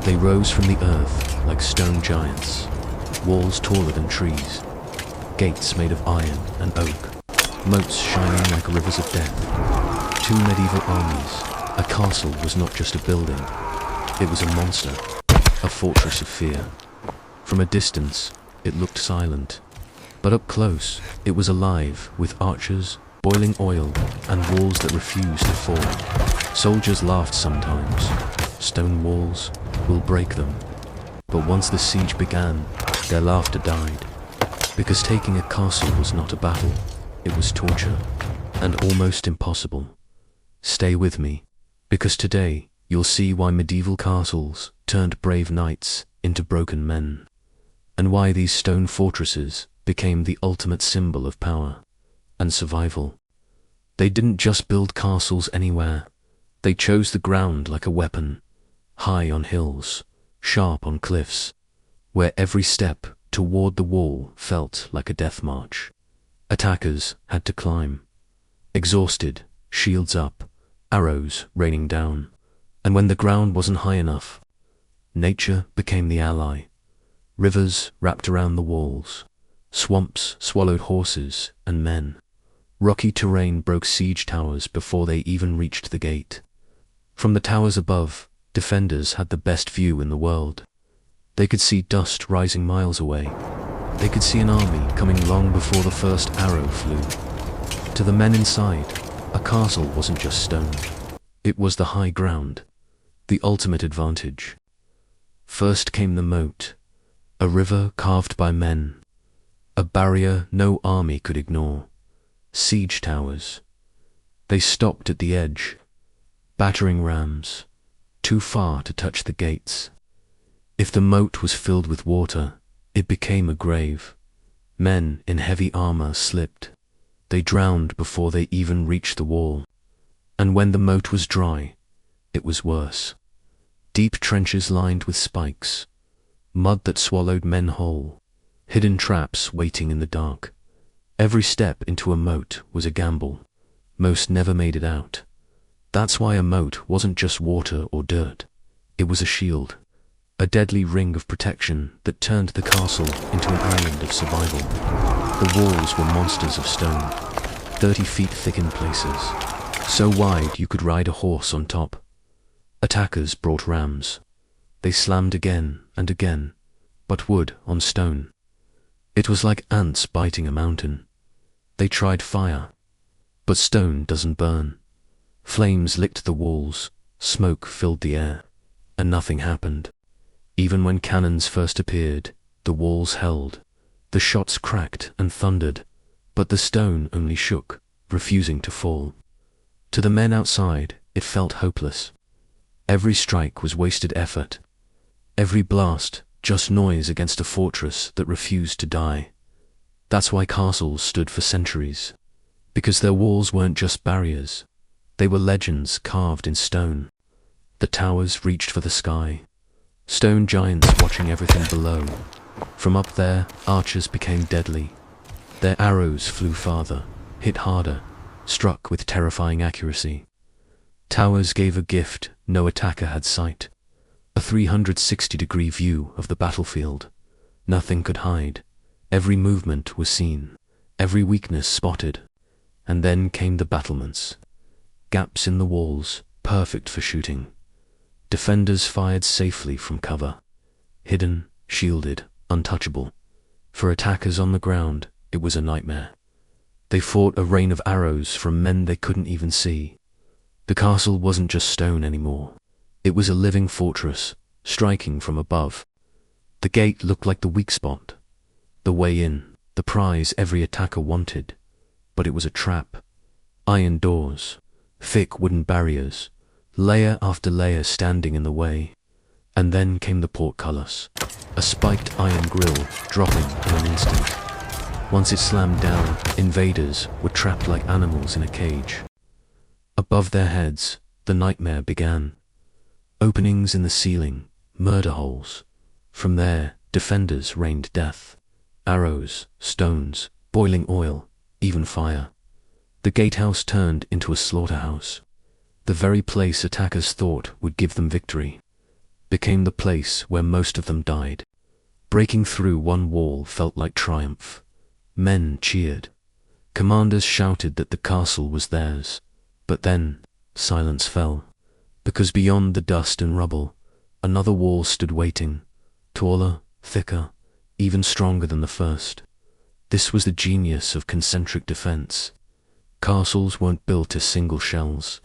They rose from the earth like stone giants, walls taller than trees, gates made of iron and oak, moats shining like rivers of death. Two medieval armies. A castle was not just a building, it was a monster, a fortress of fear. From a distance, it looked silent, but up close, it was alive with archers, boiling oil, and walls that refused to fall. Soldiers laughed sometimes. Stone walls will break them. But once the siege began, their laughter died. Because taking a castle was not a battle, it was torture, and almost impossible. Stay with me, because today you'll see why medieval castles turned brave knights into broken men, and why these stone fortresses became the ultimate symbol of power and survival. They didn't just build castles anywhere. They chose the ground like a weapon, high on hills, sharp on cliffs, where every step toward the wall felt like a death march. Attackers had to climb, exhausted, shields up, arrows raining down, and when the ground wasn't high enough, nature became the ally. Rivers wrapped around the walls, swamps swallowed horses and men. Rocky terrain broke siege towers before they even reached the gate. From the towers above, defenders had the best view in the world. They could see dust rising miles away. They could see an army coming long before the first arrow flew. To the men inside, a castle wasn't just stone. It was the high ground, the ultimate advantage. First came the moat, a river carved by men, a barrier no army could ignore. Siege towers. They stopped at the edge, battering rams, too far to touch the gates. If the moat was filled with water, it became a grave. Men in heavy armor slipped. They drowned before they even reached the wall. And when the moat was dry, it was worse. Deep trenches lined with spikes, mud that swallowed men whole, hidden traps waiting in the dark. Every step into a moat was a gamble. Most never made it out. That's why a moat wasn't just water or dirt. It was a shield, a deadly ring of protection that turned the castle into an island of survival. The walls were monsters of stone, 30 feet thick in places, so wide you could ride a horse on top. Attackers brought rams. They slammed again and again, but wood on stone. It was like ants biting a mountain. They tried fire, but stone doesn't burn. Flames licked the walls, smoke filled the air, and nothing happened. Even when cannons first appeared, the walls held. The shots cracked and thundered, but the stone only shook, refusing to fall. To the men outside, it felt hopeless. Every strike was wasted effort. Every blast, just noise against a fortress that refused to die. That's why castles stood for centuries. Because their walls weren't just barriers. They were legends carved in stone. The towers reached for the sky. Stone giants watching everything below. From up there, archers became deadly. Their arrows flew farther, hit harder, struck with terrifying accuracy. Towers gave a gift no attacker had sight. A 360-degree view of the battlefield. Nothing could hide. Every movement was seen, every weakness spotted. And then came the battlements. Gaps in the walls, perfect for shooting. Defenders fired safely from cover. Hidden, shielded, untouchable. For attackers on the ground, it was a nightmare. They fought a rain of arrows from men they couldn't even see. The castle wasn't just stone anymore. It was a living fortress, striking from above. The gate looked like the weak spot. The way in, the prize every attacker wanted. But it was a trap. Iron doors, thick wooden barriers, layer after layer standing in the way. And then came the portcullis, a spiked iron grill dropping in an instant. Once it slammed down, invaders were trapped like animals in a cage. Above their heads, the nightmare began. Openings in the ceiling, murder holes. From there, defenders rained death. Arrows, stones, boiling oil, even fire. The gatehouse turned into a slaughterhouse. The very place attackers thought would give them victory. became the place where most of them died. Breaking through one wall felt like triumph. Men cheered. Commanders shouted that the castle was theirs. But then, silence fell. Because beyond the dust and rubble, another wall stood waiting, taller, thicker, even stronger than the first. This was the genius of concentric defense. Castles weren't built as single shells.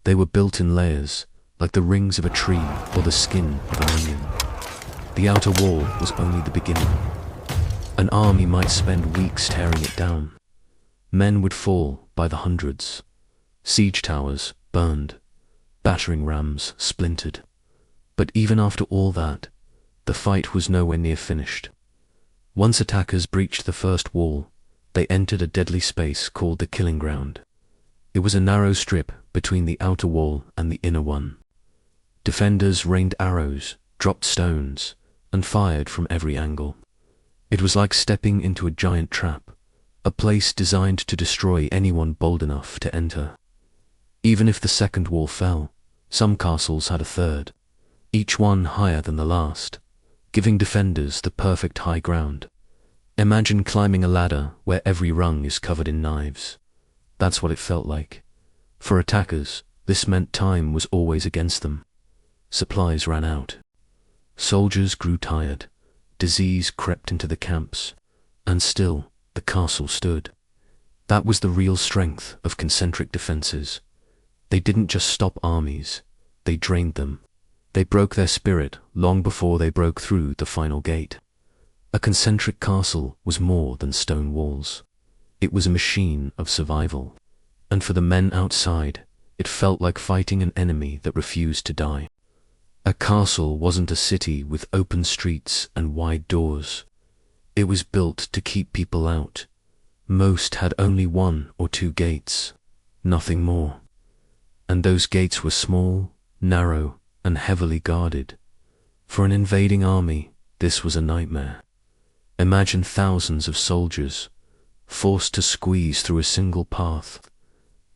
They were built in layers, like the rings of a tree or the skin of an onion. The outer wall was only the beginning. An army might spend weeks tearing it down. Men would fall by the hundreds. Siege towers burned. Battering rams splintered. But even after all that, the fight was nowhere near finished. Once attackers breached the first wall, they entered a deadly space called the killing ground. It was a narrow strip between the outer wall and the inner one. Defenders rained arrows, dropped stones, and fired from every angle. It was like stepping into a giant trap, a place designed to destroy anyone bold enough to enter. Even if the second wall fell, some castles had a third, each one higher than the last, giving defenders the perfect high ground. Imagine climbing a ladder where every rung is covered in knives. That's what it felt like. For attackers, this meant time was always against them. Supplies ran out. Soldiers grew tired. Disease crept into the camps. And still, the castle stood. That was the real strength of concentric defenses. They didn't just stop armies. They drained them. They broke their spirit long before they broke through the final gate. A concentric castle was more than stone walls. It was a machine of survival. And for the men outside, it felt like fighting an enemy that refused to die. A castle wasn't a city with open streets and wide doors. It was built to keep people out. Most had only 1 or 2 gates, nothing more. And those gates were small, narrow, and heavily guarded. For an invading army, this was a nightmare. Imagine thousands of soldiers, forced to squeeze through a single path.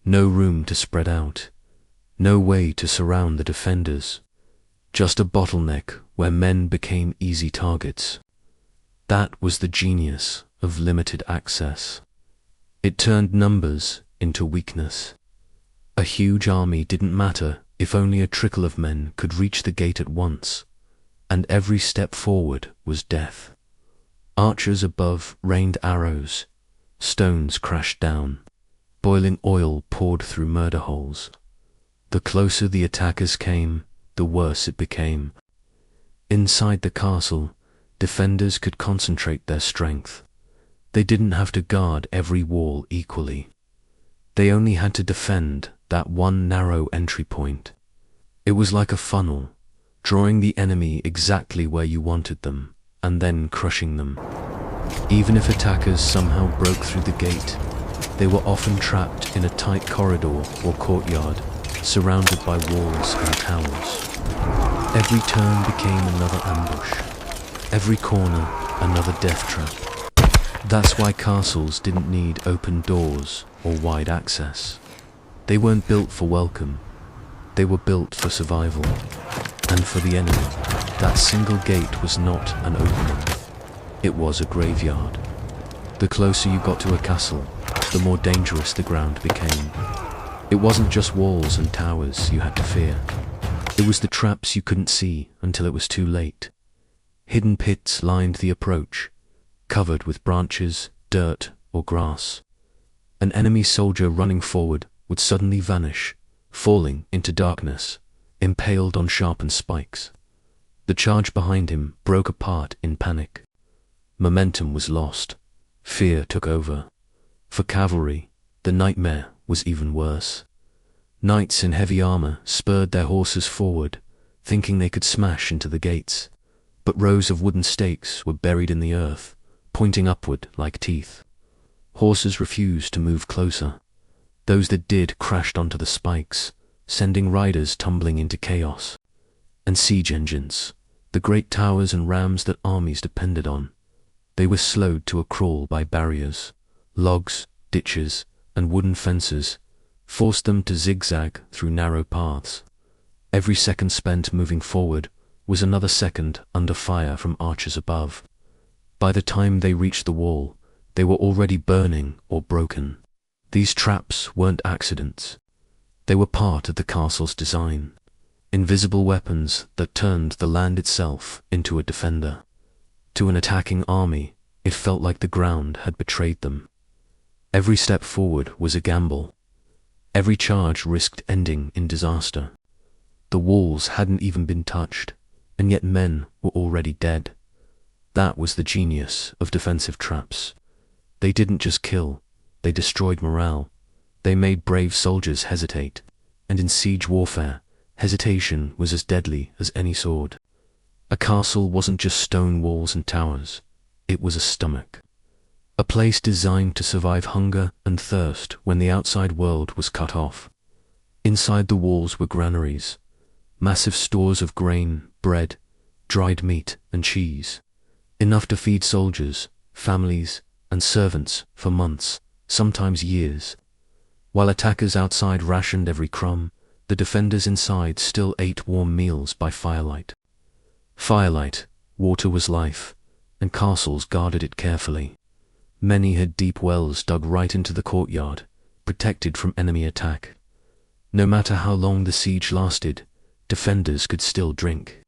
No room to spread out. No way to surround the defenders. Just a bottleneck where men became easy targets. That was the genius of limited access. It turned numbers into weakness. A huge army didn't matter if only a trickle of men could reach the gate at once, and every step forward was death. Archers above rained arrows, stones crashed down, boiling oil poured through murder holes. The closer the attackers came, the worse it became. Inside the castle, defenders could concentrate their strength. They didn't have to guard every wall equally. They only had to defend that one narrow entry point. It was like a funnel, drawing the enemy exactly where you wanted them, and then crushing them. Even if attackers somehow broke through the gate, they were often trapped in a tight corridor or courtyard, surrounded by walls and towers. Every turn became another ambush. Every corner, another death trap. That's why castles didn't need open doors or wide access. They weren't built for welcome. They were built for survival. And for the enemy, that single gate was not an opening. It was a graveyard. The closer you got to a castle, the more dangerous the ground became. It wasn't just walls and towers you had to fear. It was the traps you couldn't see until it was too late. Hidden pits lined the approach, covered with branches, dirt, or grass. An enemy soldier running forward would suddenly vanish, falling into darkness, impaled on sharpened spikes. The charge behind him broke apart in panic. Momentum was lost. Fear took over. For cavalry, the nightmare was even worse. Knights in heavy armor spurred their horses forward, thinking they could smash into the gates. But rows of wooden stakes were buried in the earth, pointing upward like teeth. Horses refused to move closer. Those that did crashed onto the spikes, sending riders tumbling into chaos. And siege engines, the great towers and rams that armies depended on, they were slowed to a crawl by barriers. Logs, ditches, and wooden fences forced them to zigzag through narrow paths. Every second spent moving forward was another second under fire from archers above. By the time they reached the wall, they were already burning or broken. These traps weren't accidents. They were part of the castle's design. Invisible weapons that turned the land itself into a defender. To an attacking army, it felt like the ground had betrayed them. Every step forward was a gamble. Every charge risked ending in disaster. The walls hadn't even been touched, and yet men were already dead. That was the genius of defensive traps. They didn't just kill, they destroyed morale. They made brave soldiers hesitate, and in siege warfare, hesitation was as deadly as any sword. A castle wasn't just stone walls and towers, it was a stomach. A place designed to survive hunger and thirst when the outside world was cut off. Inside the walls were granaries, massive stores of grain, bread, dried meat and cheese, enough to feed soldiers, families, and servants for months, sometimes years. While attackers outside rationed every crumb, the defenders inside still ate warm meals by firelight. Firelight, water was life, and castles guarded it carefully. Many had deep wells dug right into the courtyard, protected from enemy attack. No matter how long the siege lasted, defenders could still drink.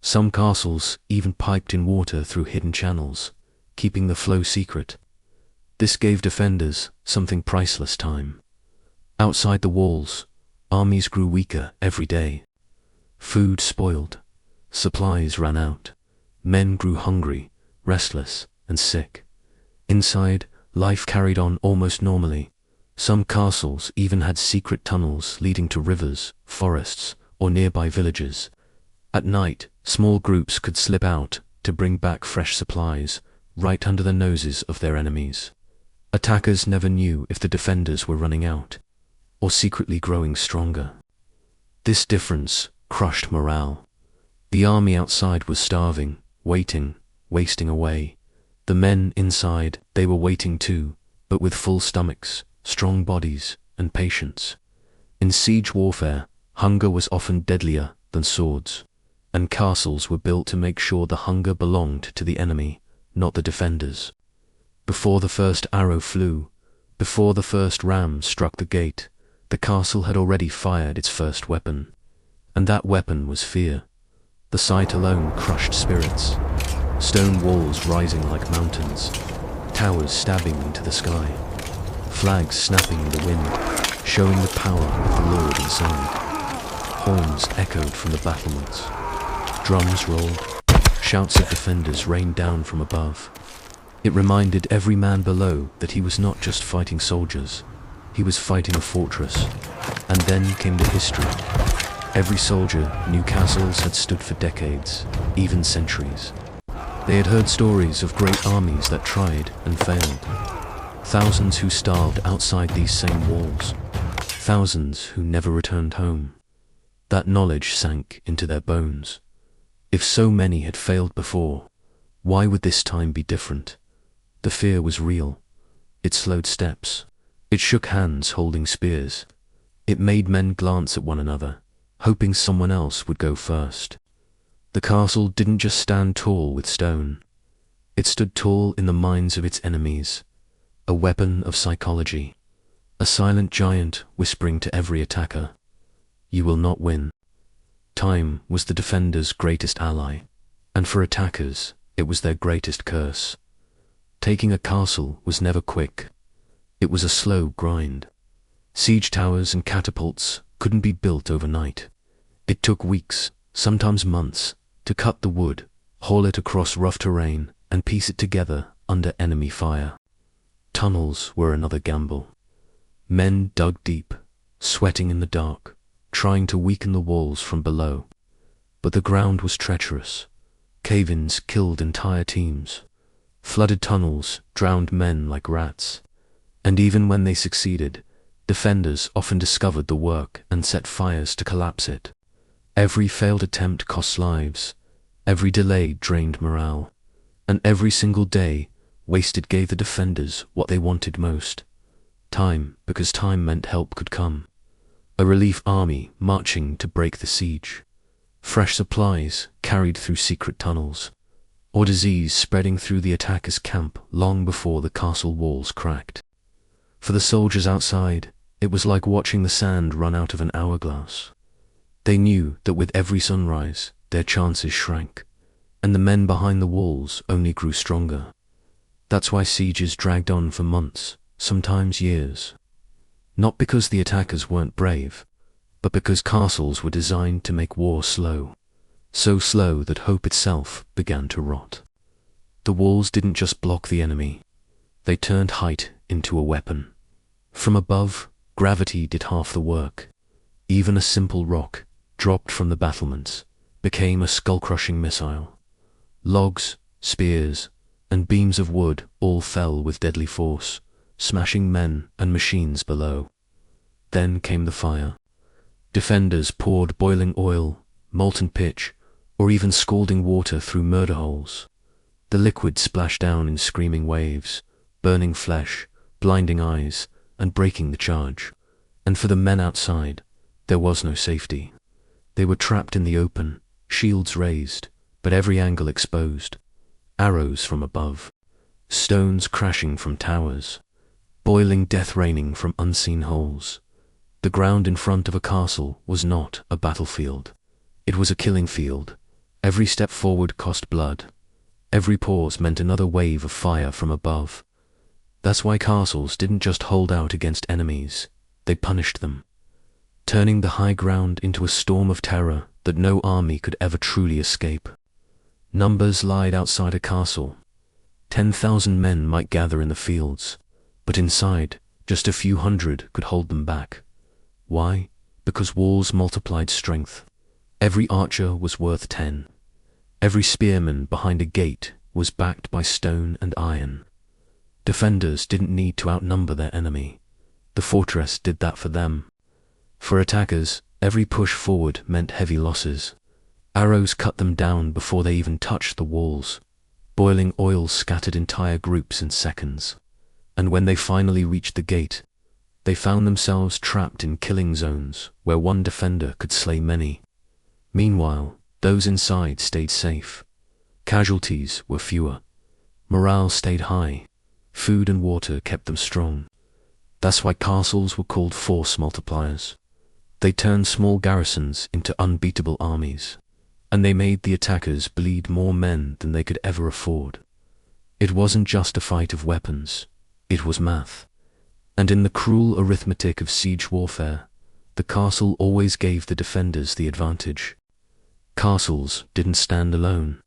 Some castles even piped in water through hidden channels, keeping the flow secret. This gave defenders something priceless: time. Outside the walls, armies grew weaker every day. Food spoiled, supplies ran out, men grew hungry, restless, and sick. Inside, life carried on almost normally. Some castles even had secret tunnels leading to rivers, forests, or nearby villages. At night, small groups could slip out to bring back fresh supplies, right under the noses of their enemies. Attackers never knew if the defenders were running out, or secretly growing stronger. This difference crushed morale. The army outside was starving, waiting, wasting away. The men inside, they were waiting too, but with full stomachs, strong bodies, and patience. In siege warfare, hunger was often deadlier than swords, and castles were built to make sure the hunger belonged to the enemy, not the defenders. Before the first arrow flew, before the first ram struck the gate, the castle had already fired its first weapon. And that weapon was fear. The sight alone crushed spirits. Stone walls rising like mountains, towers stabbing into the sky, flags snapping in the wind, showing the power of the Lord inside. Horns echoed from the battlements. Drums rolled. Shouts of defenders rained down from above. It reminded every man below that he was not just fighting soldiers, he was fighting a fortress. And then came the history. Every soldier knew castles had stood for decades, even centuries. They had heard stories of great armies that tried and failed. Thousands who starved outside these same walls. Thousands who never returned home. That knowledge sank into their bones. If so many had failed before, why would this time be different? The fear was real. It slowed steps. It shook hands holding spears. It made men glance at one another, hoping someone else would go first. The castle didn't just stand tall with stone. It stood tall in the minds of its enemies, a weapon of psychology, a silent giant whispering to every attacker, "You will not win." Time was the defenders' greatest ally, and for attackers, it was their greatest curse. Taking a castle was never quick. It was a slow grind. Siege towers and catapults couldn't be built overnight. It took weeks, sometimes months, to cut the wood, haul it across rough terrain, and piece it together under enemy fire. Tunnels were another gamble. Men dug deep, sweating in the dark, trying to weaken the walls from below. But the ground was treacherous. Cave-ins killed entire teams. Flooded tunnels drowned men like rats. And even when they succeeded, defenders often discovered the work and set fires to collapse it. Every failed attempt cost lives, every delay drained morale, and every single day wasted gave the defenders what they wanted most: time, because time meant help could come. A relief army marching to break the siege. fresh supplies carried through secret tunnels, or disease spreading through the attackers' camp long before the castle walls cracked. For the soldiers outside, it was like watching the sand run out of an hourglass. They knew that with every sunrise, their chances shrank, and the men behind the walls only grew stronger. That's why sieges dragged on for months, sometimes years. Not because the attackers weren't brave, but because castles were designed to make war slow. So slow that hope itself began to rot. The walls didn't just block the enemy, they turned height into a weapon. From above, gravity did half the work. Even a simple rock, dropped from the battlements, became a skull-crushing missile. Logs, spears, and beams of wood all fell with deadly force, smashing men and machines below. Then came the fire. Defenders poured boiling oil, molten pitch, or even scalding water through murder holes. The liquid splashed down in screaming waves, burning flesh, blinding eyes, and breaking the charge. And for the men outside, there was no safety. They were trapped in the open, shields raised, but every angle exposed. Arrows from above, stones crashing from towers, boiling death raining from unseen holes. The ground in front of a castle was not a battlefield. It was a killing field. Every step forward cost blood. Every pause meant another wave of fire from above. That's why castles didn't just hold out against enemies, they punished them, turning the high ground into a storm of terror that no army could ever truly escape. Numbers lied outside a castle. 10,000 men might gather in the fields, but inside, just a few hundred could hold them back. Why? Because walls multiplied strength. Every archer was worth 10. Every spearman behind a gate was backed by stone and iron. Defenders didn't need to outnumber their enemy. The fortress did that for them. For attackers, every push forward meant heavy losses. Arrows cut them down before they even touched the walls. Boiling oil scattered entire groups in seconds. And when they finally reached the gate, they found themselves trapped in killing zones where one defender could slay many. Meanwhile, those inside stayed safe. Casualties were fewer. Morale stayed high. Food and water kept them strong. That's why castles were called force multipliers. They turned small garrisons into unbeatable armies, and they made the attackers bleed more men than they could ever afford. It wasn't just a fight of weapons, it was math. And in the cruel arithmetic of siege warfare, the castle always gave the defenders the advantage. Castles didn't stand alone.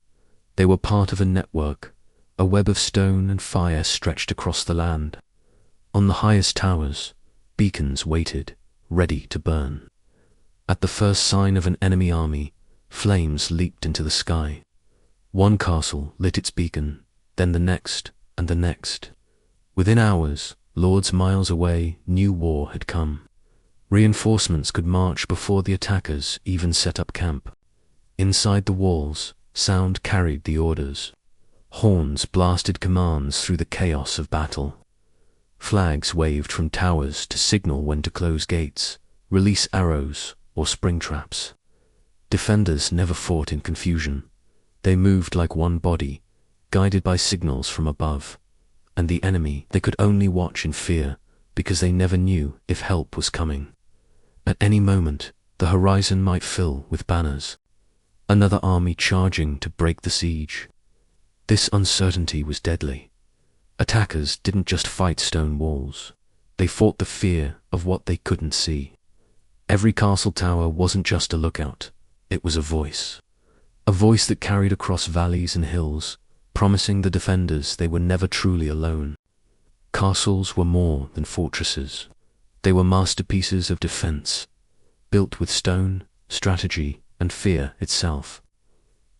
They were part of a network, a web of stone and fire stretched across the land. On the highest towers, beacons waited, ready to burn. At the first sign of an enemy army, flames leaped into the sky. One castle lit its beacon, then the next and the next. Within hours, lords miles away, new war had come. Reinforcements could march before the attackers even set up camp. Inside the walls, sound carried the orders. Horns blasted commands through the chaos of battle. Flags waved from towers to signal when to close gates, release arrows, or spring traps. Defenders never fought in confusion. They moved like one body, guided by signals from above. And the enemy they could only watch in fear, because they never knew if help was coming. At any moment, the horizon might fill with banners. Another army charging to break the siege. This uncertainty was deadly. Attackers didn't just fight stone walls. They fought the fear of what they couldn't see. Every castle tower wasn't just a lookout, it was a voice. A voice that carried across valleys and hills, promising the defenders they were never truly alone. Castles were more than fortresses. They were masterpieces of defense, built with stone, strategy, and fear itself.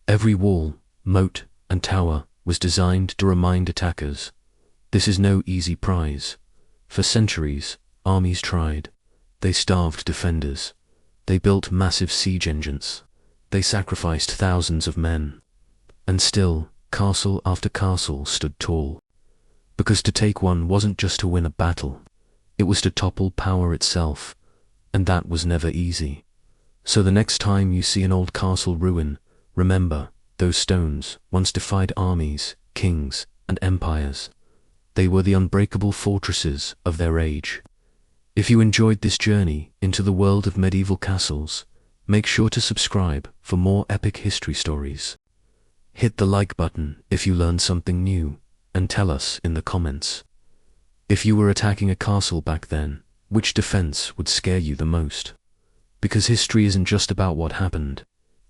Every wall, moat, and tower was designed to remind attackers, this is no easy prize. For centuries, armies tried. They starved defenders. They built massive siege engines. They sacrificed thousands of men. And still, castle after castle stood tall. Because to take one wasn't just to win a battle. It was to topple power itself. And that was never easy. So the next time you see an old castle ruin, remember, those stones once defied armies, kings, and empires. They were the unbreakable fortresses of their age. If you enjoyed this journey into the world of medieval castles, make sure to subscribe for more epic history stories. Hit the like button if you learned something new, and tell us in the comments. If you were attacking a castle back then, which defense would scare you the most? Because history isn't just about what happened,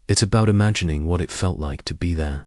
it's about imagining what it felt like to be there.